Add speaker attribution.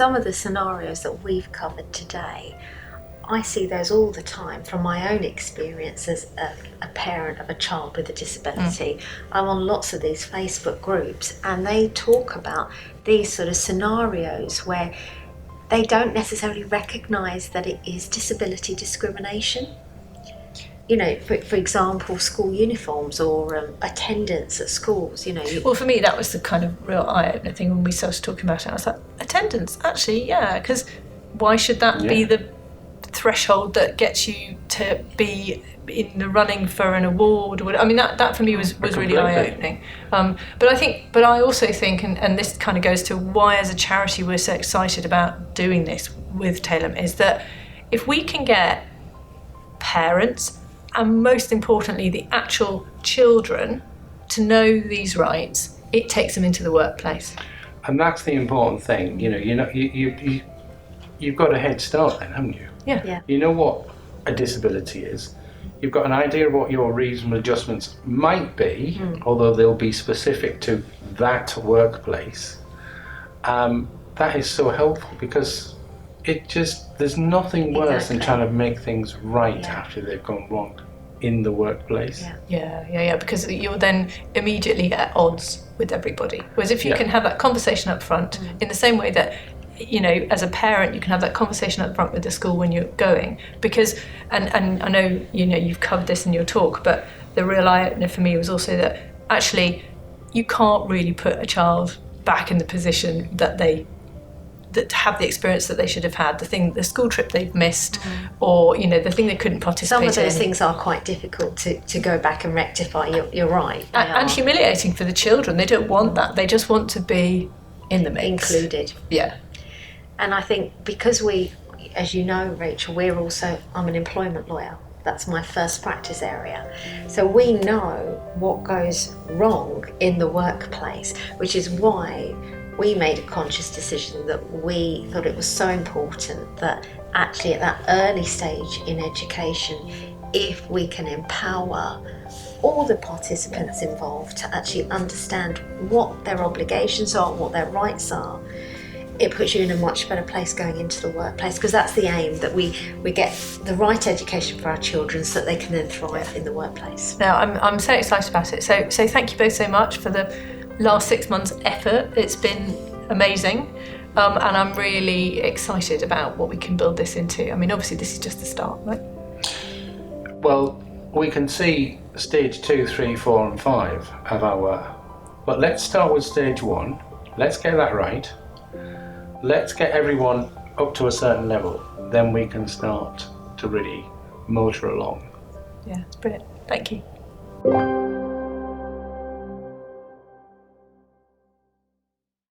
Speaker 1: some of the scenarios that we've covered today, I see those all the time from my own experience as a parent of a child with a disability. I'm on lots of these Facebook groups, and they talk about these sort of scenarios where they don't necessarily recognise that it is disability discrimination. You know, for example, school uniforms or attendance at schools, you know.
Speaker 2: Well, for me, that was the kind of real eye-opener thing when we started talking about it. I was like, attendance, actually, yeah, because why should that be the threshold that gets you to be in the running for an award? I mean, that for me was really eye-opening. But I also think, and this kind of goes to why as a charity we're so excited about doing this with Talem, is that if we can get parents and most importantly the actual children to know these rights, it takes them into the workplace.
Speaker 3: And that's the important thing. You've got a head start then, haven't you?
Speaker 2: Yeah.
Speaker 3: You know what a disability is. You've got an idea of what your reasonable adjustments might be, although they'll be specific to that workplace. That is so helpful, because there's nothing worse than trying to make things right after they've gone wrong in the workplace.
Speaker 2: Yeah, because you're then immediately at odds with everybody. Whereas if you can have that conversation up front, in the same way that, you know, as a parent, you can have that conversation up front with the school when you're going, because, and I know, you know, you've covered this in your talk, but the real eye-opener for me was also that actually you can't really put a child back in the position that have the experience that they should have had, the school trip they've missed, or, you know, the thing they couldn't participate in.
Speaker 1: Some of those things are quite difficult to go back and rectify. You're right.
Speaker 2: And humiliating for the children. They don't want that. They just want to be in the mix.
Speaker 1: Included.
Speaker 2: Yeah.
Speaker 1: And I think because we, as you know, Rachel, I'm an employment lawyer. That's my first practice area. So we know what goes wrong in the workplace, which is why we made a conscious decision that we thought it was so important that actually at that early stage in education, if we can empower all the participants involved to actually understand what their obligations are, what their rights are, it puts you in a much better place going into the workplace, because that's the aim, that we get the right education for our children so that they can then thrive in the workplace.
Speaker 2: No, I'm so excited about it. So thank you both so much for the last 6 months' effort. It's been amazing, and I'm really excited about what we can build this into. I mean, obviously this is just the start, right?
Speaker 3: Well, we can see stage 2, 3, 4 and 5 of our, but let's start with stage 1. Let's get that right. Let's get everyone up to a certain level, then we can start to really motor along.
Speaker 2: Yeah, it's brilliant. Thank you.